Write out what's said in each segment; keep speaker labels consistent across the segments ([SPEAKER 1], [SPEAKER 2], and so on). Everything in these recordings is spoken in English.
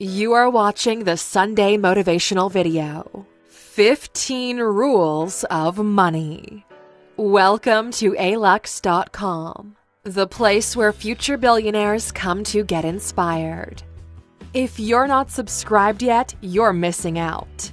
[SPEAKER 1] You are watching the Sunday motivational video, 15 Rules of Money. Welcome to alux.com, the place where future billionaires come to get inspired. If you're not subscribed yet, you're missing out.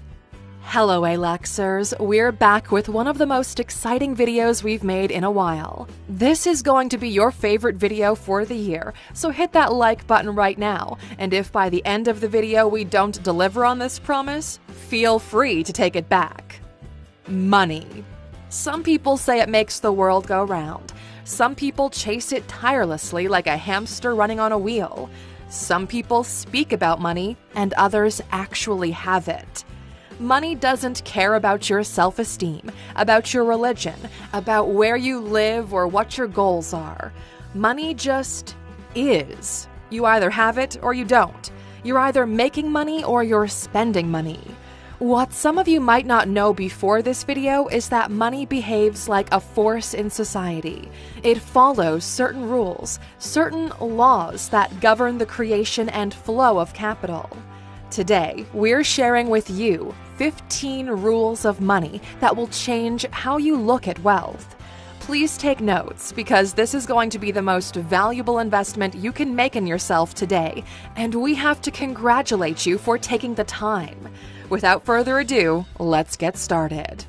[SPEAKER 1] Hello Aluxers, we're back with one of the most exciting videos we've made in a while. This is going to be your favorite video for the year, so hit that like button right now, and if by the end of the video we don't deliver on this promise, feel free to take it back. Money. Some people say it makes the world go round. Some people chase it tirelessly like a hamster running on a wheel. Some people speak about money, and others actually have it. Money doesn't care about your self-esteem, about your religion, about where you live or what your goals are. Money just is. You either have it or you don't. You're either making money or you're spending money. What some of you might not know before this video is that money behaves like a force in society. It follows certain rules, certain laws that govern the creation and flow of capital. Today, we're sharing with you 15 rules of money that will change how you look at wealth. Please take notes because this is going to be the most valuable investment you can make in yourself today, and we have to congratulate you for taking the time. Without further ado, let's get started.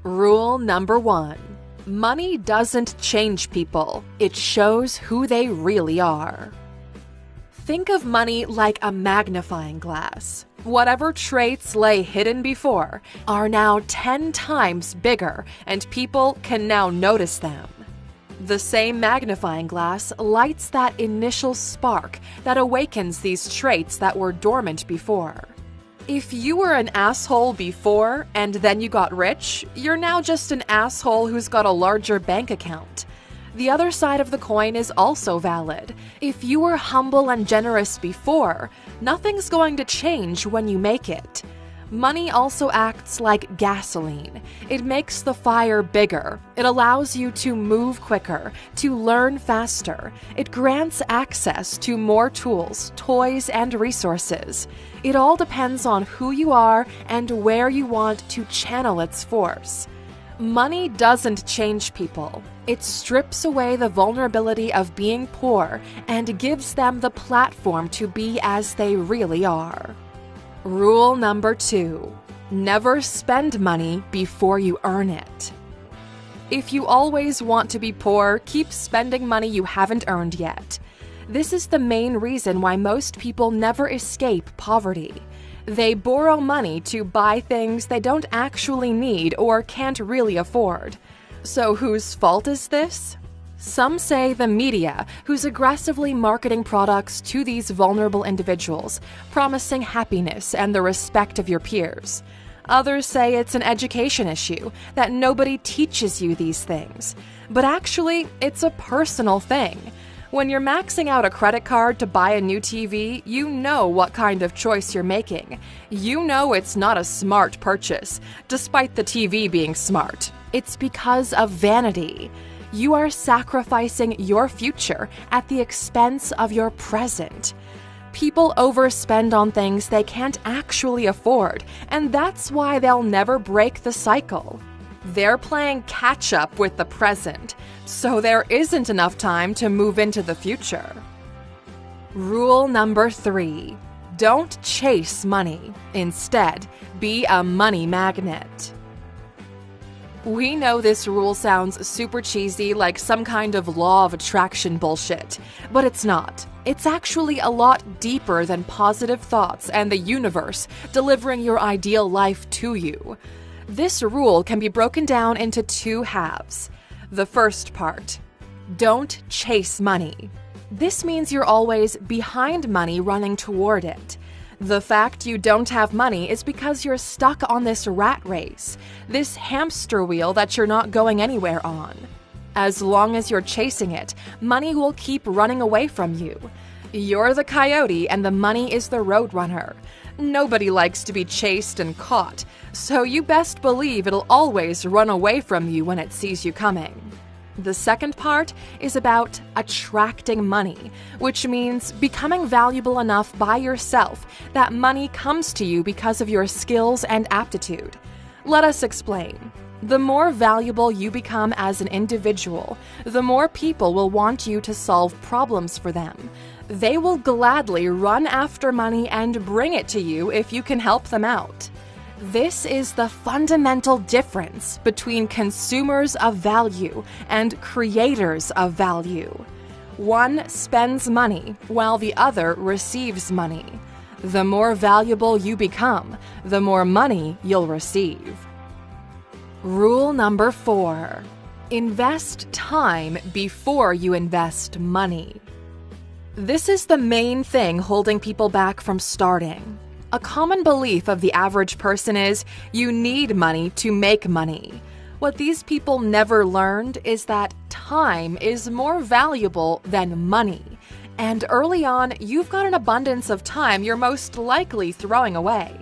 [SPEAKER 1] Rule number 1. Money doesn't change people, it shows who they really are. Think of money like a magnifying glass. Whatever traits lay hidden before are now 10 times bigger, and people can now notice them. The same magnifying glass lights that initial spark that awakens these traits that were dormant before. If you were an asshole before and then you got rich, you're now just an asshole who's got a larger bank account. The other side of the coin is also valid. If you were humble and generous before, nothing's going to change when you make it. Money also acts like gasoline. It makes the fire bigger. It allows you to move quicker, to learn faster. It grants access to more tools, toys, and resources. It all depends on who you are and where you want to channel its force. Money doesn't change people. It strips away the vulnerability of being poor and gives them the platform to be as they really are. Rule number 2. Never spend money before you earn it. If you always want to be poor, keep spending money you haven't earned yet. This is the main reason why most people never escape poverty. They borrow money to buy things they don't actually need or can't really afford. So whose fault is this? Some say the media, who's aggressively marketing products to these vulnerable individuals, promising happiness and the respect of your peers. Others say it's an education issue, that nobody teaches you these things. But actually, it's a personal thing. When you're maxing out a credit card to buy a new TV, you know what kind of choice you're making. You know it's not a smart purchase, despite the TV being smart. It's because of vanity. You are sacrificing your future at the expense of your present. People overspend on things they can't actually afford, and that's why they'll never break the cycle. They're playing catch-up with the present, so there isn't enough time to move into the future. Rule number 3. Don't chase money. Instead, be a money magnet. We know this rule sounds super cheesy, like some kind of law of attraction bullshit, but it's not. It's actually a lot deeper than positive thoughts and the universe delivering your ideal life to you. This rule can be broken down into 2 halves. The first part, don't chase money. This means you're always behind money running toward it. The fact you don't have money is because you're stuck on this rat race, this hamster wheel that you're not going anywhere on. As long as you're chasing it, money will keep running away from you. You're the coyote and the money is the roadrunner. Nobody likes to be chased and caught, so you best believe it'll always run away from you when it sees you coming. The second part is about attracting money, which means becoming valuable enough by yourself that money comes to you because of your skills and aptitude. Let us explain. The more valuable you become as an individual, the more people will want you to solve problems for them. They will gladly run after money and bring it to you if you can help them out. This is the fundamental difference between consumers of value and creators of value. One spends money while the other receives money. The more valuable you become, the more money you'll receive. Rule number 4. Invest time before you invest money. This is the main thing holding people back from starting. A common belief of the average person is you need money to make money. What these people never learned is that time is more valuable than money. And early on, you've got an abundance of time you're most likely throwing away.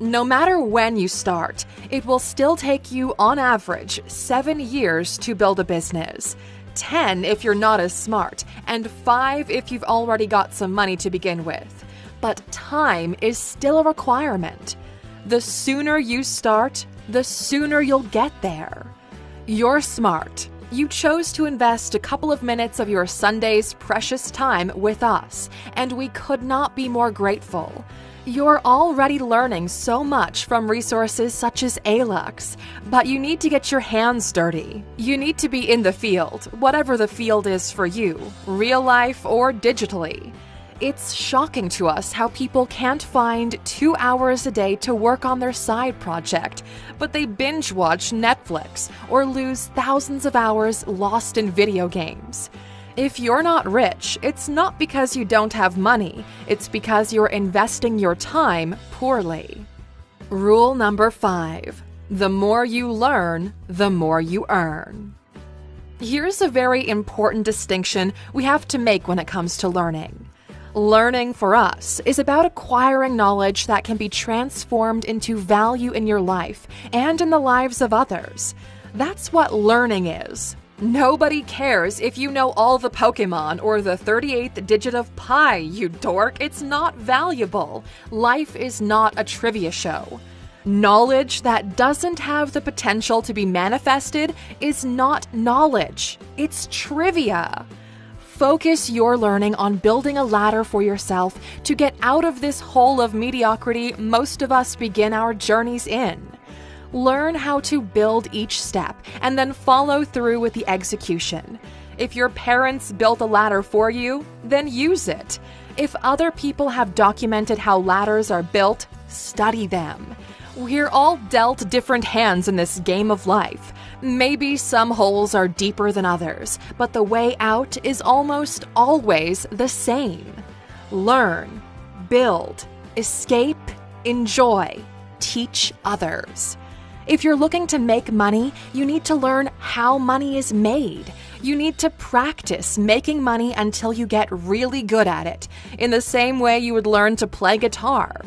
[SPEAKER 1] No matter when you start, it will still take you, on average, 7 years to build a business. 10 if you're not as smart, and 5 if you've already got some money to begin with. But time is still a requirement. The sooner you start, the sooner you'll get there. You're smart. You chose to invest a couple of minutes of your Sunday's precious time with us, and we could not be more grateful. You're already learning so much from resources such as ALUX, but you need to get your hands dirty. You need to be in the field, whatever the field is for you, real life or digitally. It's shocking to us how people can't find 2 hours a day to work on their side project, but they binge watch Netflix or lose thousands of hours lost in video games. If you're not rich, it's not because you don't have money, it's because you're investing your time poorly. Rule number 5. The more you learn, the more you earn. Here's a very important distinction we have to make when it comes to learning. Learning for us is about acquiring knowledge that can be transformed into value in your life and in the lives of others. That's what learning is. Nobody cares if you know all the Pokemon or the 38th digit of pi, you dork. It's not valuable. Life is not a trivia show. Knowledge that doesn't have the potential to be manifested is not knowledge. It's trivia. Focus your learning on building a ladder for yourself to get out of this hole of mediocrity most of us begin our journeys in. Learn how to build each step and then follow through with the execution. If your parents built a ladder for you, then use it. If other people have documented how ladders are built, study them. We're all dealt different hands in this game of life. Maybe some holes are deeper than others, but the way out is almost always the same. Learn, build, escape, enjoy, teach others. If you're looking to make money, you need to learn how money is made. You need to practice making money until you get really good at it, in the same way you would learn to play guitar.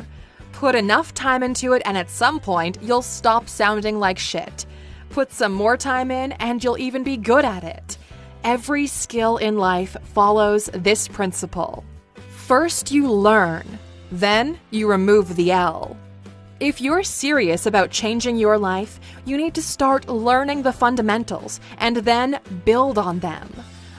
[SPEAKER 1] Put enough time into it and at some point, you'll stop sounding like shit. Put some more time in and you'll even be good at it. Every skill in life follows this principle. First you learn, then you remove the L. If you're serious about changing your life, you need to start learning the fundamentals and then build on them.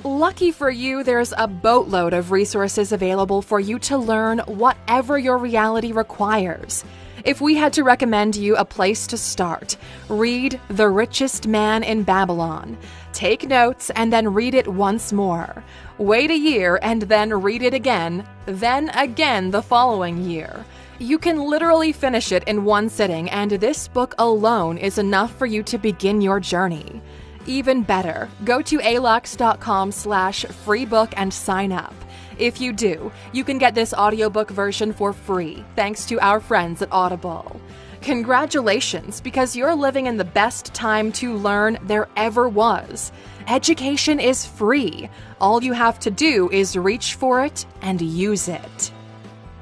[SPEAKER 1] Lucky for you, there's a boatload of resources available for you to learn whatever your reality requires. If we had to recommend you a place to start, read The Richest Man in Babylon. Take notes and then read it once more. Wait a year and then read it again, then again the following year. You can literally finish it in one sitting, and this book alone is enough for you to begin your journey. Even better, go to alux.com/freebook and sign up. If you do, you can get this audiobook version for free, thanks to our friends at Audible. Congratulations, because you're living in the best time to learn there ever was. Education is free. All you have to do is reach for it and use it.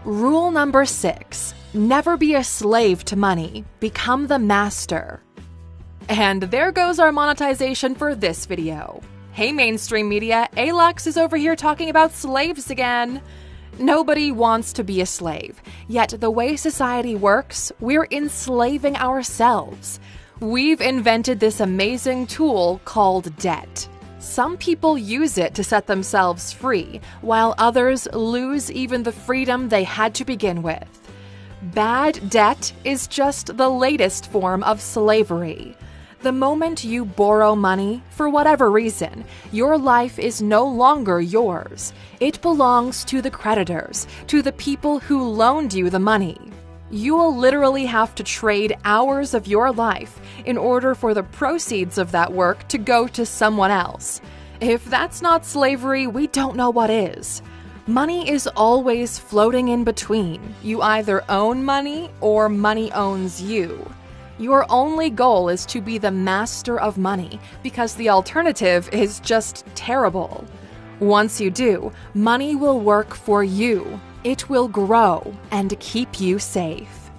[SPEAKER 1] Rule number 6. Never be a slave to money. Become the master. And there goes our monetization for this video. Hey, mainstream media, Alex is over here talking about slaves again. Nobody wants to be a slave, yet the way society works, we're enslaving ourselves. We've invented this amazing tool called debt. Some people use it to set themselves free, while others lose even the freedom they had to begin with. Bad debt is just the latest form of slavery. The moment you borrow money, for whatever reason, your life is no longer yours. It belongs to the creditors, to the people who loaned you the money. You'll literally have to trade hours of your life in order for the proceeds of that work to go to someone else. If that's not slavery, we don't know what is. Money is always floating in between. You either own money or money owns you. Your only goal is to be the master of money, because the alternative is just terrible. Once you do, money will work for you. It will grow and keep you safe.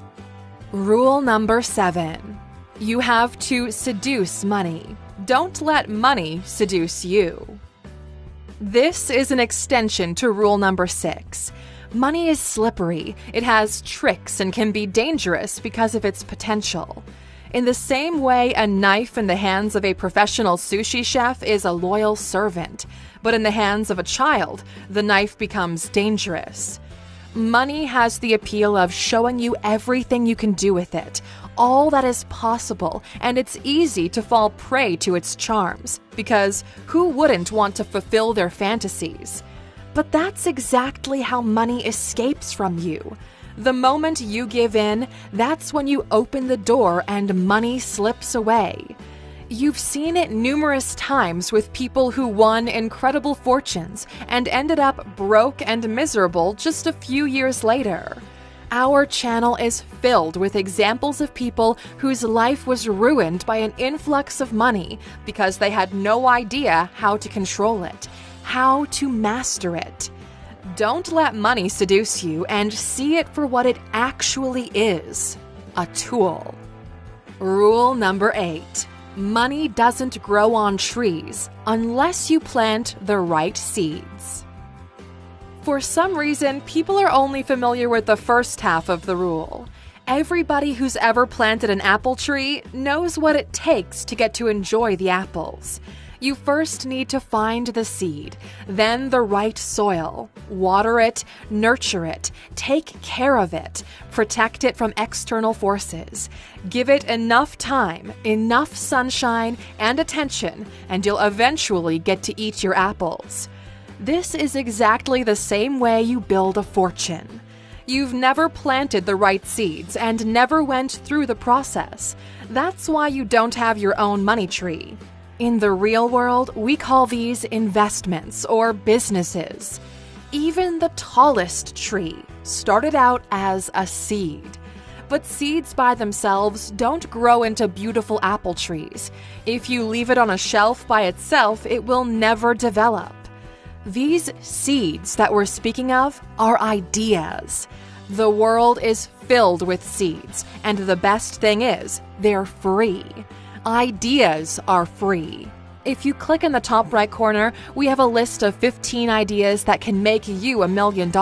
[SPEAKER 1] Rule number 7. You have to seduce money. Don't let money seduce you. This is an extension to rule number 6. Money is slippery. It has tricks and can be dangerous because of its potential. In the same way, a knife in the hands of a professional sushi chef is a loyal servant, but in the hands of a child, the knife becomes dangerous. Money has the appeal of showing you everything you can do with it, all that is possible, and it's easy to fall prey to its charms, because who wouldn't want to fulfill their fantasies? But that's exactly how money escapes from you. The moment you give in, that's when you open the door and money slips away. You've seen it numerous times with people who won incredible fortunes and ended up broke and miserable just a few years later. Our channel is filled with examples of people whose life was ruined by an influx of money because they had no idea how to control it, how to master it. Don't let money seduce you, and see it for what it actually is: a tool. Rule number 8. Money doesn't grow on trees unless you plant the right seeds. For some reason, people are only familiar with the first half of the rule. Everybody who's ever planted an apple tree knows what it takes to get to enjoy the apples. You first need to find the seed, then the right soil. Water it, nurture it, take care of it, protect it from external forces. Give it enough time, enough sunshine and attention, and you'll eventually get to eat your apples. This is exactly the same way you build a fortune. You've never planted the right seeds and never went through the process. That's why you don't have your own money tree. In the real world, we call these investments or businesses. Even the tallest tree started out as a seed. But seeds by themselves don't grow into beautiful apple trees. If you leave it on a shelf by itself, it will never develop. These seeds that we're speaking of are ideas. The world is filled with seeds, and the best thing is, they're free. Ideas are free. If you click in the top right corner, we have a list of 15 ideas that can make you $1 million.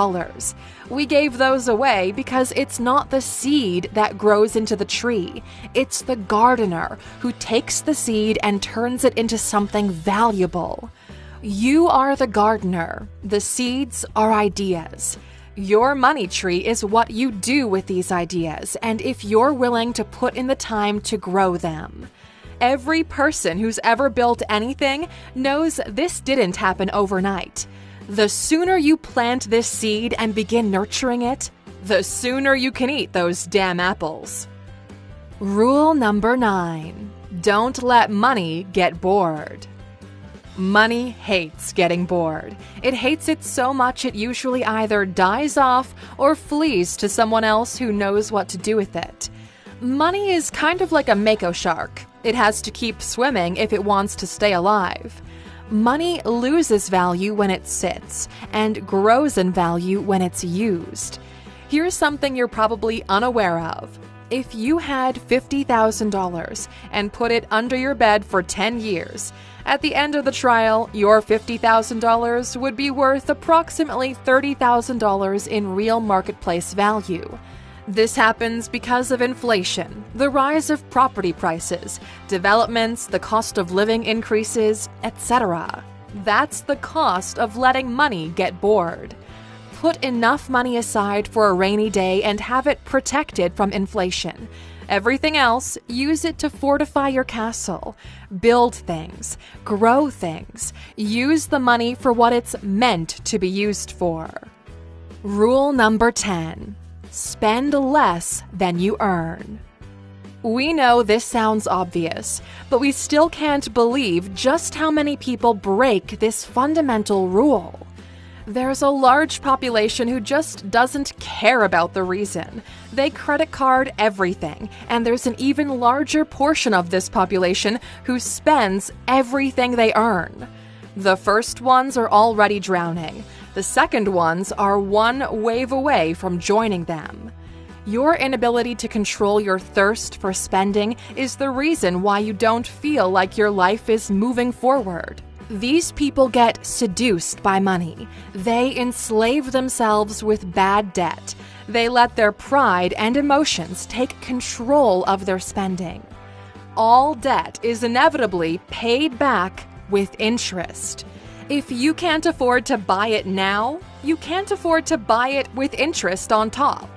[SPEAKER 1] We gave those away because it's not the seed that grows into the tree. It's the gardener who takes the seed and turns it into something valuable. You are the gardener. The seeds are ideas. Your money tree is what you do with these ideas, and if you're willing to put in the time to grow them. Every person who's ever built anything knows this didn't happen overnight. The sooner you plant this seed and begin nurturing it, the sooner you can eat those damn apples. Rule number 9. Don't let money get bored. Money hates getting bored. It hates it so much it usually either dies off or flees to someone else who knows what to do with it. Money is kind of like a mako shark. It has to keep swimming if it wants to stay alive. Money loses value when it sits and grows in value when it's used. Here's something you're probably unaware of. If you had $50,000 and put it under your bed for 10 years, at the end of the trial, your $50,000 would be worth approximately $30,000 in real marketplace value. This happens because of inflation, the rise of property prices, developments, the cost of living increases, etc. That's the cost of letting money get bored. Put enough money aside for a rainy day and have it protected from inflation. Everything else, use it to fortify your castle. Build things, grow things. Use the money for what it's meant to be used for. Rule number 10. Spend less than you earn. We know this sounds obvious, but we still can't believe just how many people break this fundamental rule. There's a large population who just doesn't care about the reason. They credit card everything, and there's an even larger portion of this population who spends everything they earn. The first ones are already drowning. The second ones are one wave away from joining them. Your inability to control your thirst for spending is the reason why you don't feel like your life is moving forward. These people get seduced by money. They enslave themselves with bad debt. They let their pride and emotions take control of their spending. All debt is inevitably paid back with interest. If you can't afford to buy it now, you can't afford to buy it with interest on top.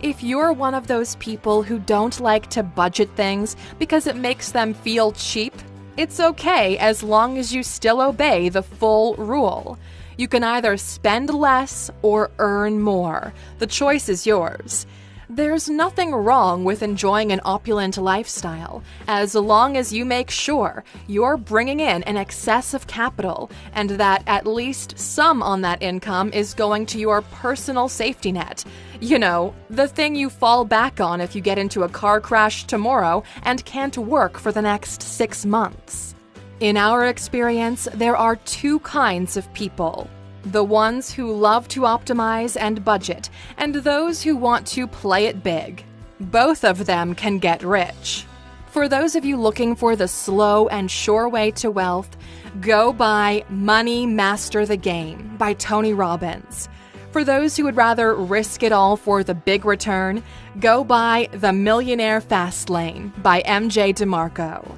[SPEAKER 1] If you're one of those people who don't like to budget things because it makes them feel cheap, it's okay as long as you still obey the full rule. You can either spend less or earn more. The choice is yours. There's nothing wrong with enjoying an opulent lifestyle, as long as you make sure you're bringing in an excess of capital and that at least some on that income is going to your personal safety net. You know, the thing you fall back on if you get into a car crash tomorrow and can't work for the next 6 months. In our experience, there are two kinds of people. The ones who love to optimize and budget, and those who want to play it big. Both of them can get rich. For those of you looking for the slow and sure way to wealth, go buy Money Master the Game by Tony Robbins. For those who would rather risk it all for the big return, go buy The Millionaire Fast Lane by MJ DeMarco.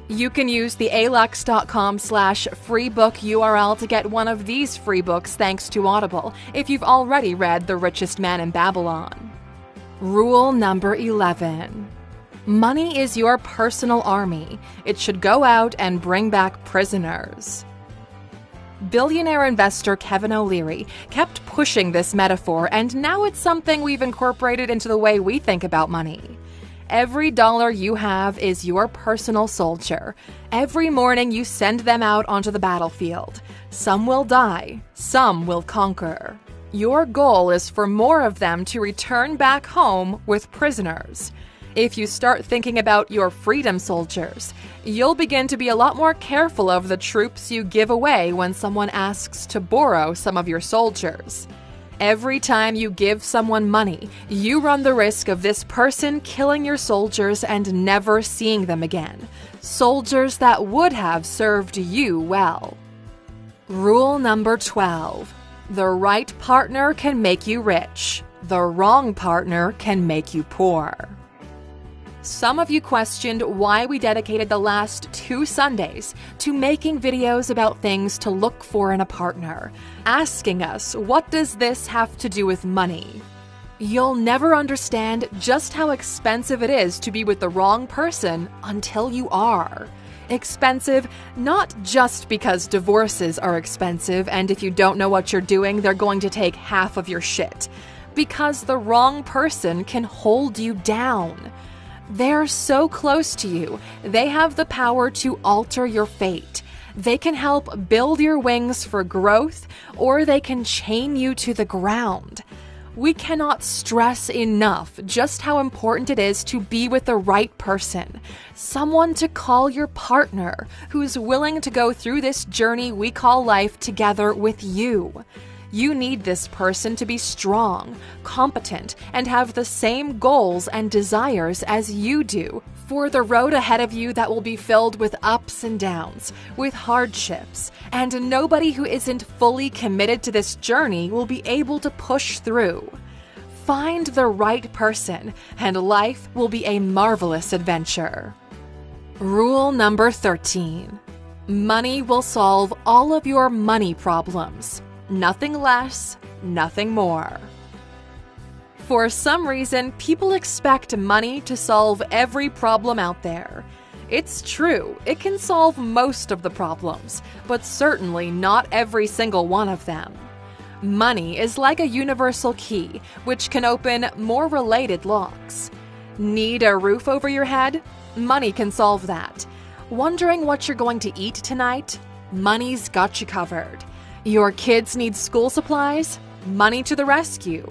[SPEAKER 1] You can use the alux.com/freebook URL to get one of these free books thanks to Audible if you've already read The Richest Man in Babylon. Rule number 11. Money is your personal army. It should go out and bring back prisoners. Billionaire investor Kevin O'Leary kept pushing this metaphor, and now it's something we've incorporated into the way we think about money. Every dollar you have is your personal soldier. Every morning you send them out onto the battlefield. Some will die, some will conquer. Your goal is for more of them to return back home with prisoners. If you start thinking about your freedom soldiers, you'll begin to be a lot more careful of the troops you give away when someone asks to borrow some of your soldiers. Every time you give someone money, you run the risk of this person killing your soldiers and never seeing them again. Soldiers that would have served you well. Rule number 12. The right partner can make you rich. The wrong partner can make you poor. Some of you questioned why we dedicated the last 2 Sundays to making videos about things to look for in a partner, asking us, what does this have to do with money? You'll never understand just how expensive it is to be with the wrong person until you are. Expensive, not just because divorces are expensive and if you don't know what you're doing, they're going to take half of your shit. Because the wrong person can hold you down. They're so close to you, they have the power to alter your fate. They can help build your wings for growth, or they can chain you to the ground. We cannot stress enough just how important it is to be with the right person. Someone to call your partner, who's willing to go through this journey we call life together with you. You need this person to be strong, competent, and have the same goals and desires as you do for the road ahead of you that will be filled with ups and downs, with hardships, and nobody who isn't fully committed to this journey will be able to push through. Find the right person, and life will be a marvelous adventure. Rule number 13. Money will solve all of your money problems. Nothing less, nothing more. For some reason, people expect money to solve every problem out there. It's true, it can solve most of the problems, but certainly not every single one of them. Money is like a universal key, which can open more related locks. Need a roof over your head? Money can solve that. Wondering what you're going to eat tonight? Money's got you covered. Your kids need school supplies? Money to the rescue.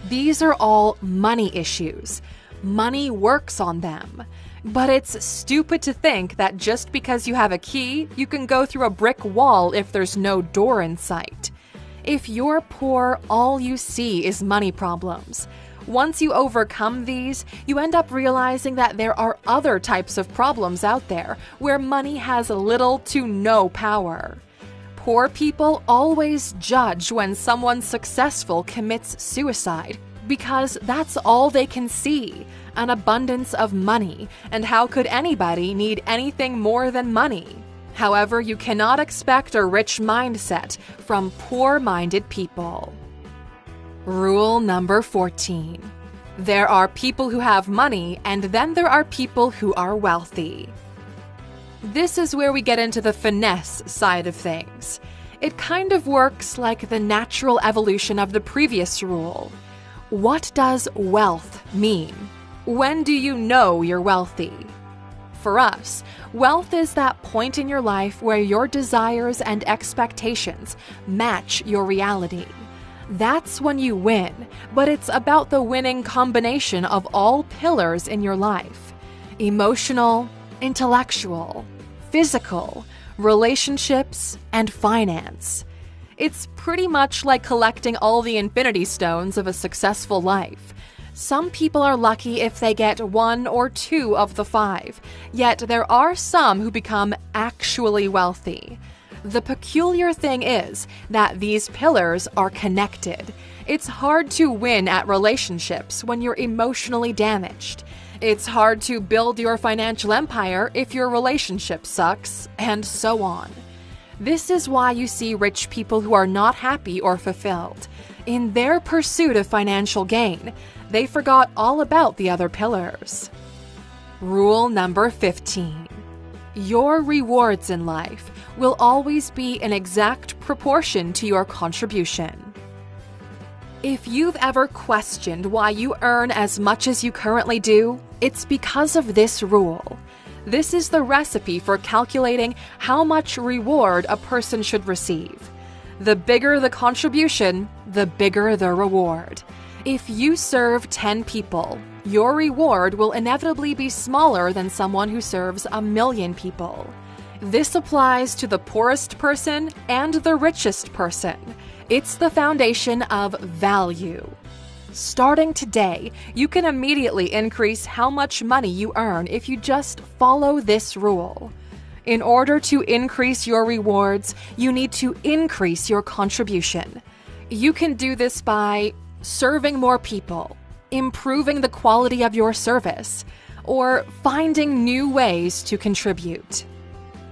[SPEAKER 1] These are all money issues. Money works on them. But it's stupid to think that just because you have a key, you can go through a brick wall if there's no door in sight. If you're poor, all you see is money problems. Once you overcome these, you end up realizing that there are other types of problems out there where money has little to no power. Poor people always judge when someone successful commits suicide because that's all they can see, an abundance of money, and how could anybody need anything more than money? However, you cannot expect a rich mindset from poor-minded people. Rule number 14. There are people who have money, and then there are people who are wealthy. This is where we get into the finesse side of things. It kind of works like the natural evolution of the previous rule. What does wealth mean? When do you know you're wealthy? For us, wealth is that point in your life where your desires and expectations match your reality. That's when you win, but it's about the winning combination of all pillars in your life: emotional, intellectual, physical, relationships, and finance. It's pretty much like collecting all the infinity stones of a successful life. Some people are lucky if they get 1 or 2 of the 5, yet there are some who become actually wealthy. The peculiar thing is that these pillars are connected. It's hard to win at relationships when you're emotionally damaged. It's hard to build your financial empire if your relationship sucks, and so on. This is why you see rich people who are not happy or fulfilled. In their pursuit of financial gain, they forgot all about the other pillars. Rule number 15. Your rewards in life will always be in exact proportion to your contribution. If you've ever questioned why you earn as much as you currently do, it's because of this rule. This is the recipe for calculating how much reward a person should receive. The bigger the contribution, the bigger the reward. If you serve 10 people, your reward will inevitably be smaller than someone who serves 1,000,000 people. This applies to the poorest person and the richest person. It's the foundation of value. Starting today, you can immediately increase how much money you earn if you just follow this rule. In order to increase your rewards, you need to increase your contribution. You can do this by serving more people, improving the quality of your service, or finding new ways to contribute.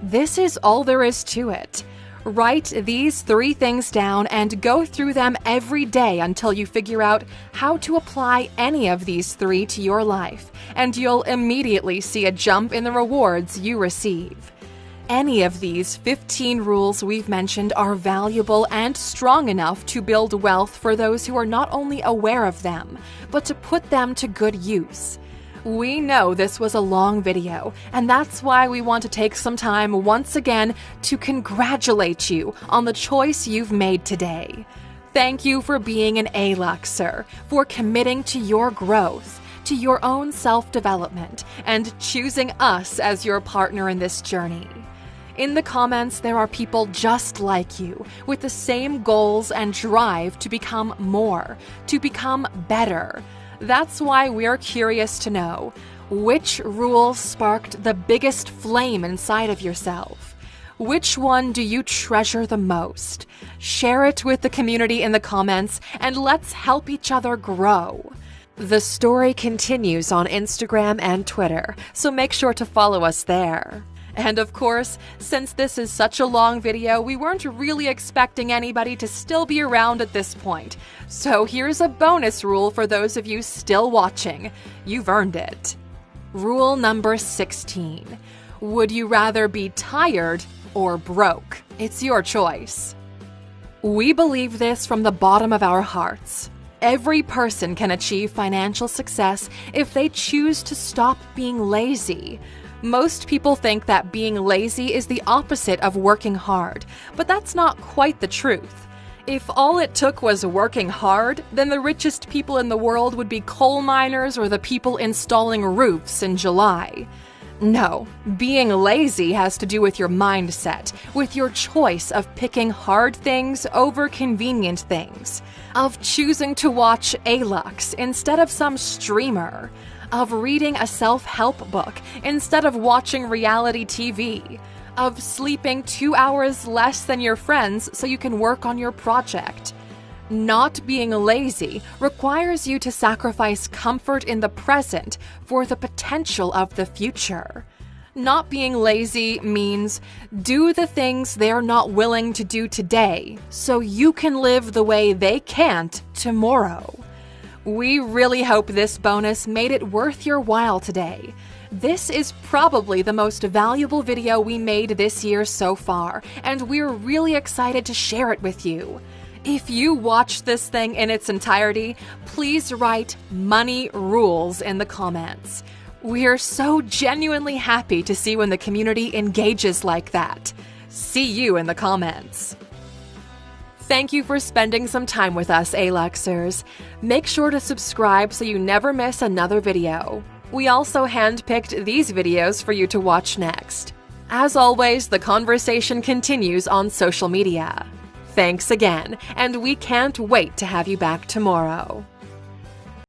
[SPEAKER 1] This is all there is to it. Write these 3 things down and go through them every day until you figure out how to apply any of these 3 to your life, and you'll immediately see a jump in the rewards you receive. Any of these 15 rules we've mentioned are valuable and strong enough to build wealth for those who are not only aware of them, but to put them to good use. We know this was a long video, and that's why we want to take some time once again to congratulate you on the choice you've made today. Thank you for being an A-Luxer, for committing to your growth, to your own self-development, and choosing us as your partner in this journey. In the comments, there are people just like you, with the same goals and drive to become more, to become better. That's why we're curious to know, which rule sparked the biggest flame inside of yourself? Which one do you treasure the most? Share it with the community in the comments, and let's help each other grow. The story continues on Instagram and Twitter, so make sure to follow us there. And of course, since this is such a long video, we weren't really expecting anybody to still be around at this point. So here's a bonus rule for those of you still watching. You've earned it. Rule number 16. Would you rather be tired or broke? It's your choice. We believe this from the bottom of our hearts. Every person can achieve financial success if they choose to stop being lazy. Most people think that being lazy is the opposite of working hard, but that's not quite the truth. If all it took was working hard, then the richest people in the world would be coal miners or the people installing roofs in July. No, being lazy has to do with your mindset, with your choice of picking hard things over convenient things, of choosing to watch A-Lux instead of some streamer, of reading a self-help book instead of watching reality TV, of sleeping 2 hours less than your friends so you can work on your project. Not being lazy requires you to sacrifice comfort in the present for the potential of the future. Not being lazy means do the things they're not willing to do today so you can live the way they can't tomorrow. We really hope this bonus made it worth your while today. This is probably the most valuable video we made this year so far, and we're really excited to share it with you. If you watched this thing in its entirety, please write money rules in the comments. We're so genuinely happy to see when the community engages like that. See you in the comments. Thank you for spending some time with us, A-Luxers. Make sure to subscribe so you never miss another video. We also handpicked these videos for you to watch next. As always, the conversation continues on social media. Thanks again, and we can't wait to have you back tomorrow.